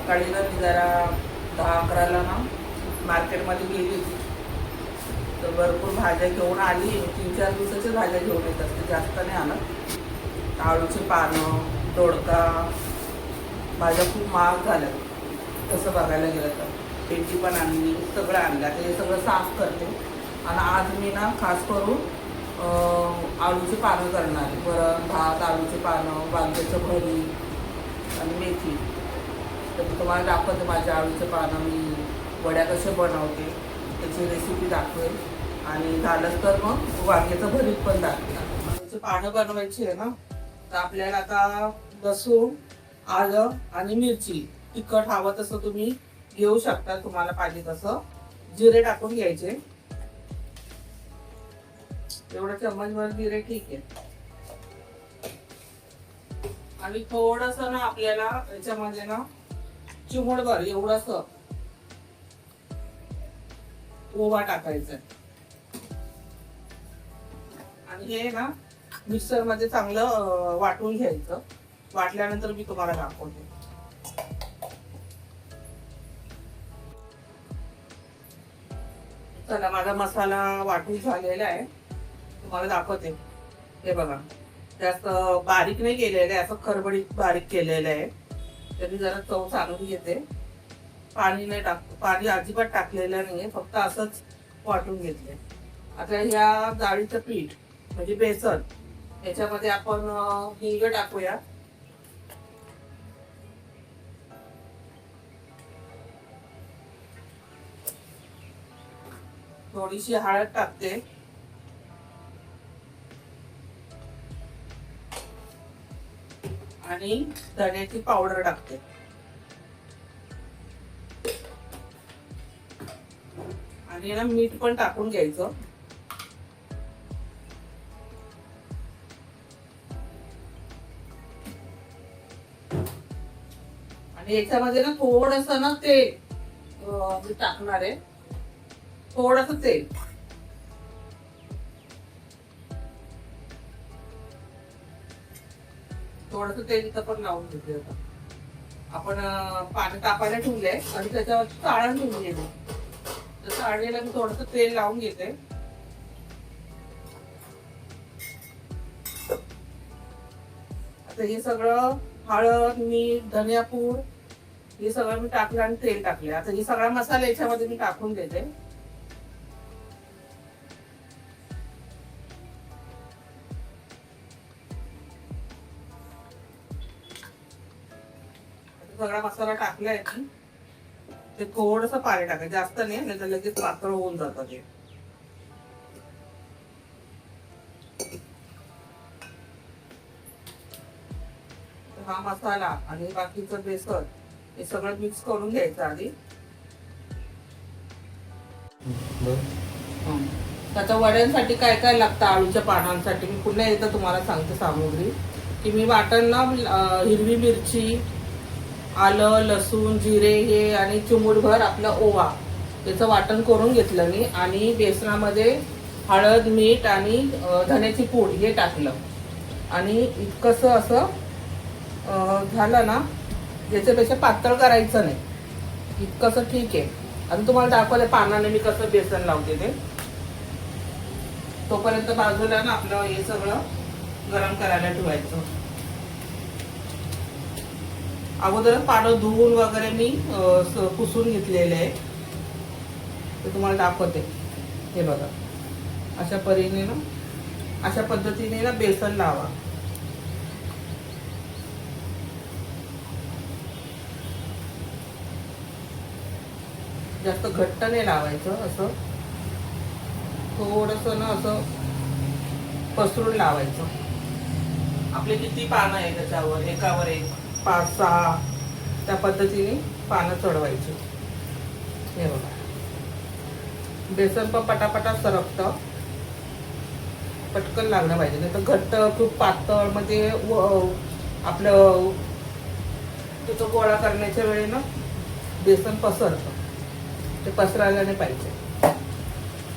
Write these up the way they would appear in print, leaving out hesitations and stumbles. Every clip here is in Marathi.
सकाळी ना मी जरा 10-11ला ना मार्केटमध्ये गेली होती. तर भरपूर भाज्या घेऊन आली. 3-4 दिवसाच्या भाज्या घेऊन येत असते, जास्त नाही आणत. आळूची पानं, दोडका, भाज्या खूप महाग झाल्या तसं बघायला गेलं तर. पेटी पण आणली, सगळं आणलं. आता हे सगळं साफ करते. आणि आज मी ना खास करून आळूची पानं करणार आहे. वरण भात, आळूची पानं, वांग्याचं भरीत आणि मेथी. तर मी तुम्हाला दाखवते माझ्या आळूचे पानं मी वड्या कशा बनवते त्याची रेसिपी दाखवेल. आणि झालंच तर मग वांग्याचं भरीत पण दाखवेल. आळूची पानं बनवायची आहे ना, तर आपल्याला आता लसूण, आलं आणि मिरची, तिखट हवं तसं तुम्ही घेऊ शकता, तुम्हाला पाहिजे तसं. जिरे टाकून घ्यायचे, एवढा चम्मचभर जिरे ठीक आहे. आणि थोडस ना आपल्याला याच्यामध्ये ना चिमूटभर एवढस ओवा टाकायचा. आणि हे ना मिक्सर मध्ये चांगलं वाटून घ्यायचं. वाटल्यानंतर मी तुम्हाला दाखवते. चला, माझा मसाला वाटून झालेला आहे, तुम्हाला दाखवते. हे बघा, जास्त बारीक नाही केलेलं आहे, असं खरबडीत बारीक केलेलं आहे. तरी जरा चव चालून घेते. पाणी नाही पाणी अजिबात टाकलेलं नाहीये, फक्त असंच वाटून घेतले. आता ह्या डाळीचं पीठ म्हणजे बेसन, याच्यामध्ये आपण हिंग टाकूया. थोडीशी हळद टाकते. आणि धण्याची पावडर टाकते. आणि ना मीठ पण टाकून घ्यायचं. आणि याच्यामध्ये ना थोडस ना तेल मी टाकणार आहे, थोडस तेल. थोडस तेल इथं पण लावून घेतले होतं आपण. पाणी तापायला ठेवले आणि त्याच्यावर चाळण ठेवली आहे. तर चाळणीला मी थोडस तेल लावून घेते. आता हे सगळं हळद, मीठ, धनियापूड हे सगळं मी टाकलं आणि तेल टाकले. आता हे सगळा मसाला याच्यामध्ये मी टाकून देते. सगळा मसाला टाकलाय की ते थोडस पाणी टाकायचं, जास्त नाही, नाही तर लगेच पातळ होऊन जातं ते. हा मसाला आणि बाकीचं बेसन हे सगळं मिक्स करून घ्यायचं आधी. त्याच्या वड्यांसाठी काय काय लागतं आळूच्या पानांसाठी मी पुन्हा एकदा तुम्हाला सांगते सामुग्री. की मी वाटणला हिरवी मिरची, आलं, लसूण, जिरे हे आणि चिमूटभर आपलं ओवा याचं वाटण करून घेतलं मी. आणि बेसनामध्ये हळद, मीठ आणि धण्याची पूड हे टाकलं. आणि इतकंसं असं झालं ना, याच्यापेक्षा पातळ करायचं नाही, इतकंसं ठीक आहे. आता तुम्हाला दाखवलं पानाने मी कसं बेसन लावते ते. तोपर्यंत बाजूला ना आपलं हे सगळं गरम करायला ठेवायचं. अगोदर पानं धुवून वगैरे मी पुसून घेतलेले आहे, ते तुम्हाला दाखवते. हे बघा, अशा परीने ना, अशा पद्धतीने ना बेसन लावा. जास्त घट्ट नाही लावायचं, असं थोडंसं ना असं पसरून लावायचं. आपले किती पानं आहे त्याच्यावर, एकावर एक 5-6 त्या पद्धतीने पानं चढवायची. हे बघा, बेसन पण पटापटा सरकतं, पटकन लागलं पाहिजे. नाही तर घट्ट खूप पातळ म्हणजे आपलं त्याचं गोळा करण्याच्या वेळी ना बेसन पसरतं, ते पसरायला नाही पाहिजे.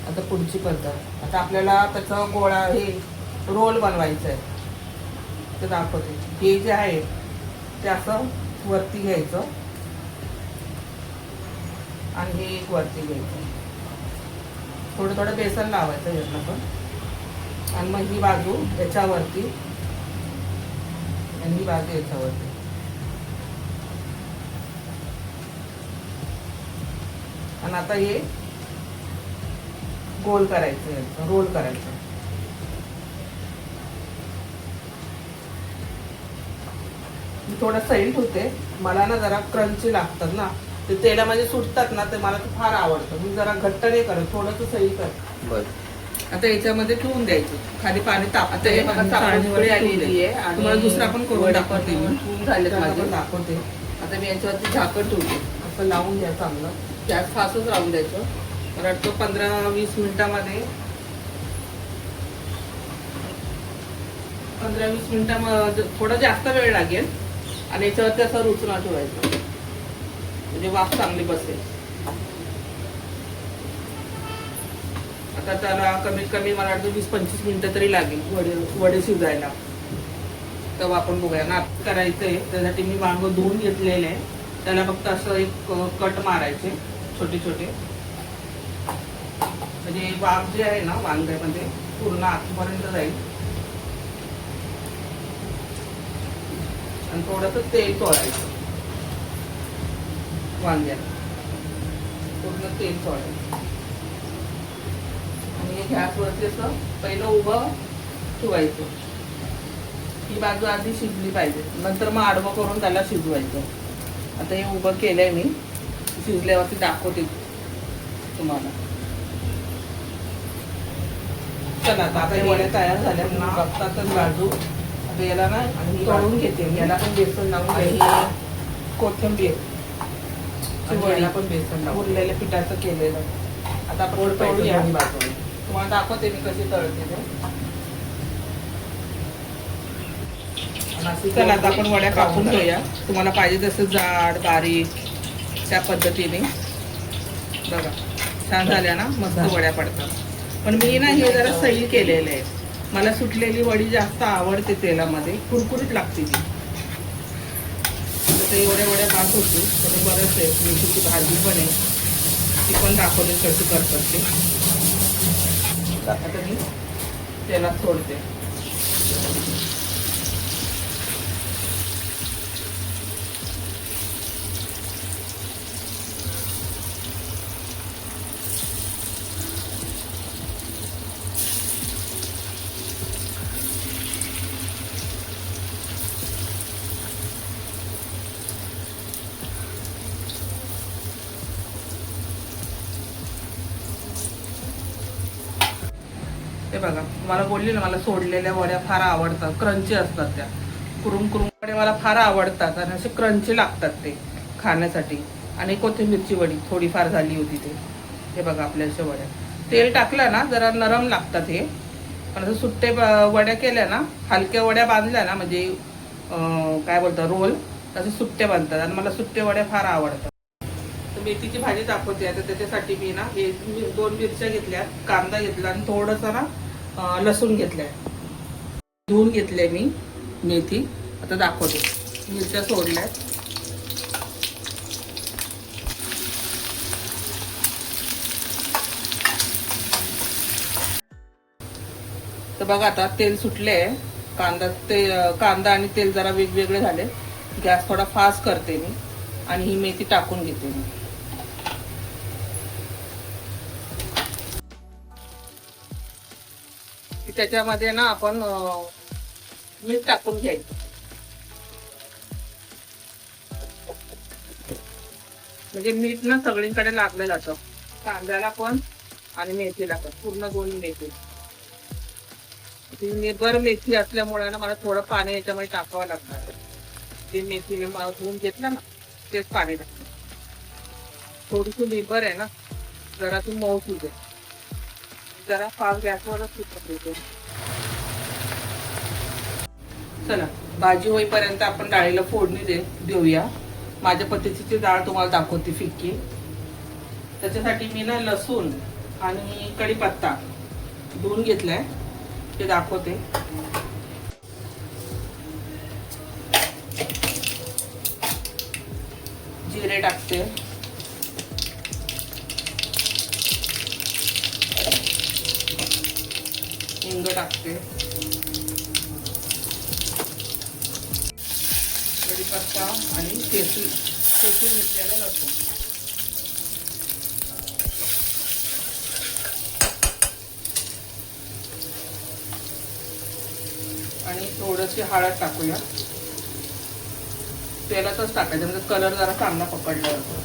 आता पुढची पद्धत, आता आपल्याला त्याचा गोळा हे रोल बनवायचा आहे, ते दाखवते. हे जे आहे ते असं वरती घ्यायचं आणि हे एक वरती घ्यायचं. थोडं थोडं बेसन लावायचं यातलं पण. आणि मग ही बाजू याच्यावरती आणि ही बाजू याच्यावरती. आणि आता हे गोल करायचं, याचं रोल करायचं. थोडं सैल होते मला ना, जरा क्रंची लागतात ना, ते तेलामध्ये सुटतात ना, ते मला ते फार आवडतं. मी जरा घट्ट नाही करत, थोडंसं सैल कर. आता याच्यामध्ये ठेवून द्यायचं, खाली पाणी तापते. हे बघा चाळणी आलेली आहे आणि तुम्हाला दुसरा पण करून दाखवते मी. झाले माझे दाखवते. आता मी याच्यावरती झाकण ठेवते. असं लावून घ्या चांगलं. गॅस फास्टच लावून द्यायचं. मला वाटतं 15-20 मिनिटामध्ये 15-20 मिनिटामध्ये थोडा जास्त वेळ लागेल. आणि याच्यावरती असं रुचना ठेवायचं म्हणजे वाफ चांगली बसेल. आता त्याला कमीत कमी मला वाटतं 20-25 मिनिटं तरी लागेल वडे शिजायला. तेव्हा आपण बघूया ना करायचंय. त्यासाठी मी वांग धुवून घेतलेले आहे. त्याला फक्त असं एक कट मारायचे छोटे छोटे, म्हणजे वाफ जे आहे ना वांग्यामध्ये पूर्ण आतपर्यंत जाईल. आणि थोडंसं तेल चोळायचं वांग्यात, पूर्ण तेल चोळायचं. आणि हे गॅसवरती असं पहिलं उभं ठेवायचं. ही बाजू आधी शिजली पाहिजे, नंतर मग आडवं करून त्याला शिजवायचं. आता हे उभं केलंय मी, शिजल्यावरती दाखवते तुम्हाला. चला आता हे वड्या तयार झाल्या ना, बघतातच बाजू. आता याला ना तळून घेते, याला पण बेसन लावून घ्यायची. कोथिंबीर वड्याला पण बेसन लावून उरलेल्या पिठाचं केलेलं. आता आपण तळूया. तुम्हाला दाखवते मी कशी तळते ते. चला आता आपण वड्या कापून घेऊया. तुम्हाला पाहिजे तसं जाड बारीक त्या पद्धतीने. बघा छान झाल्या ना, मस्त वड्या पडतात. पण मी ना हे जरा सैल केलेलं आहे. मला सुटलेली वडी जास्त आवडते तेलामध्ये, कुरकुरीत लागते ती. तर एवढ्या वड्या भात होती तर बरंच आहे. मेथीची भाजी पण आहे, ती पण दाखवली कशी करतात ते. आता मी तेलात सोडते. हे बघा, मला बोलली ना मला सोडलेल्या वड्या फार आवडतात, क्रंची असतात त्या. कुरुम कुरुम वडे मला फार आवडतात आणि असे क्रंची लागतात ते खाण्यासाठी. आणि कोथिंबीरची वडी थोडीफार झाली होती ते. हे बघा आपल्या अशा वड्या तेल टाकलं ना जरा नरम लागतात हे. पण असं सुट्टे वड्या केल्या ना, हलक्या वड्या बांधल्या ना, म्हणजे काय बोलतात रोल, तसे सुट्टे बांधतात. आणि मला सुट्टे वड्या फार आवडतात. मेथीची भाजी दाखवते. आता त्याच्यासाठी मी ना हे 2 मिरच्या घेतल्या, कांदा घेतला आणि थोडंसं ना लसूण घेतलाय. धुवून घेतले मी मेथी. आता दाखवते. मिरच्या सोडल्या. तर बघा आता तेल सुटले. कांदा आणि तेल जरा वेगवेगळे झाले. गॅस थोडा फास्ट करते मी आणि ही मेथी टाकून घेते मी. त्याच्यामध्ये ना आपण मीठ टाकून घ्यायचं. म्हणजे मीठ ना सगळीकडे लागलं जातं, कांद्याला पण आणि मेथीला पण, पूर्ण दोन मेथी. निबर मेथी असल्यामुळे ना मला थोडं पाणी याच्यामध्ये टाकावं लागणार. ते मेथीने धुवून घेतलं ना तेच पाणी टाकलं. थोडीशी निबर आहे ना, जरा ती मऊ दे, जरा फास्ट गॅसवरच सुकवते. चला भाजी होईपर्यंत आपण डाळीला फोडणी देऊया. माझ्या पद्धतीची डाळ तुम्हाला दाखवते फिक्की. त्याच्यासाठी मी ना लसूण आणि कढीपत्ता धुवून घेतलाय, ते दाखवते. जिरे टाकते, हिंग टाकते, कढीपत्ता आणि ठेचून घेतलेला लसूण. आणि थोडीशी हळद टाकूया. तेलातच टाकायचं म्हणजे कलर जरा चांगला पकडला जातो.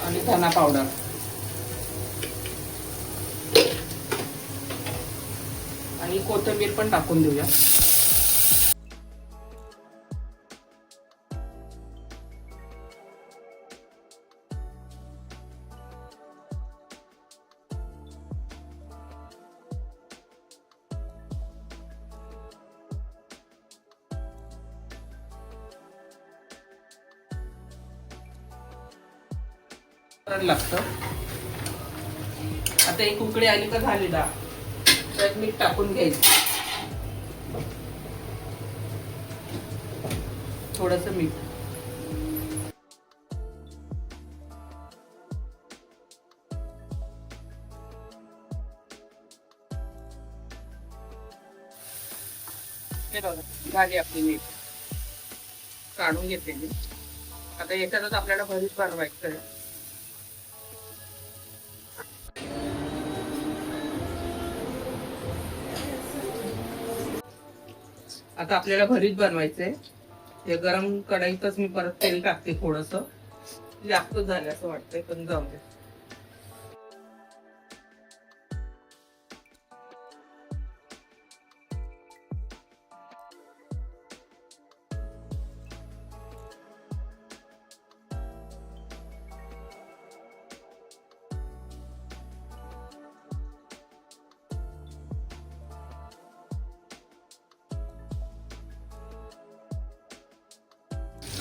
आणि धना पावडर आणि कोथिंबीर पण टाकून देऊया. लागतं. आता एक उकळी आली का झाली डाळ. त्यात मीठ टाकून घ्यायचं, थोडंसं मीठ. हे बघा झाली आपली मीठ. काढून घेते मी. आता याच्यातच आपल्याला भरीत बनवायचं आहे. आता आपल्याला भरीत बनवायचंय. हे गरम कढईतच मी परत तेल टाकते. थोडंसं जास्त झालं असं वाटतंय, पण जाऊ दे.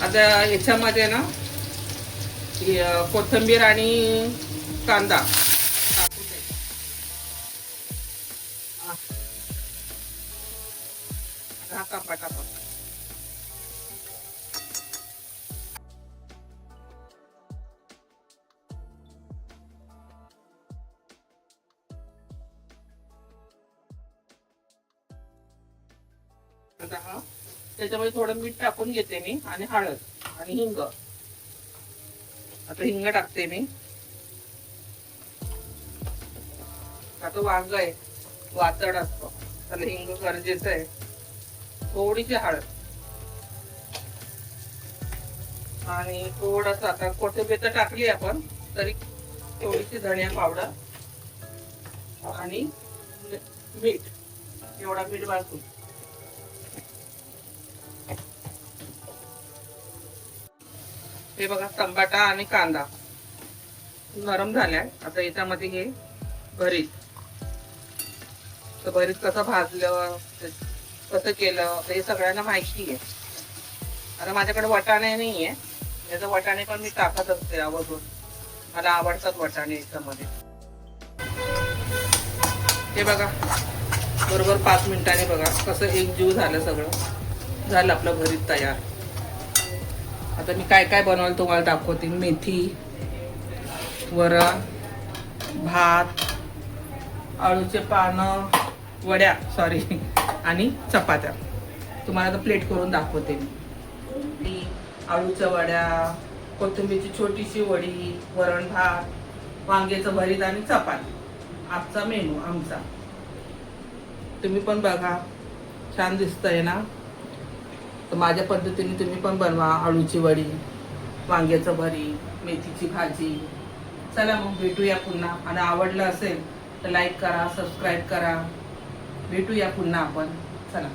आता याच्यामध्ये ना कोथिंबीर आणि कांदा टाकून द्यायचा. हा कापा टाका. आता हा त्याच्यामध्ये थोडं मीठ टाकून घेते मी आणि हळद आणि हिंग. आता हिंग टाकते मी. आता वांग आहे, वातड असतो, त्याला हिंग गरजेचं आहे. थोडीशी हळद आणि थोडस, आता कोथिंबीर तर टाकली आपण, तरी थोडीशी धनिया पावडर आणि मीठ. एवढा मीठ वाटून. हे बघा टमाटा आणि कांदा नरम झालाय. आता याच्यामध्ये हे भरीत. तर भरीत कसं भाजलं, कसं केलं, हे सगळ्यांना माहिती आहे. आता माझ्याकडे वाटाणे नाहीये, याचा वाटाणे पण मी टाकत असते आवर्जून. मला आवडतात वाटाणे याच्यामध्ये. हे बघा बरोबर 5 मिनिटांनी बघा कसं एकजीव झालं सगळं. झालं आपलं भरीत तयार. आता मी काय काय बनवायला तुम्हाला दाखवते. मेथी, वरण, भात, आळूचे पानं, वड्या आणि चपात्या. तुम्हाला आता प्लेट करून दाखवते मी. आळूच्या वड्या, कोथिंबीरची छोटीशी वडी, वरण भात, वांग्याचं भरीत आणि चपाती. आजचा मेनू आमचा. तुम्ही पण बघा, छान दिसतंय ना. तर माझ्या पद्धतीने तुम्ही पण बनवा. आळूची वडी, वांग्याचं भरीत, मेथीची भाजी. चला मग भेटूया पुन्हा. आणि आवडलं असेल तर लाईक करा, सबस्क्राईब करा. भेटूया पुन्हा आपण. चला.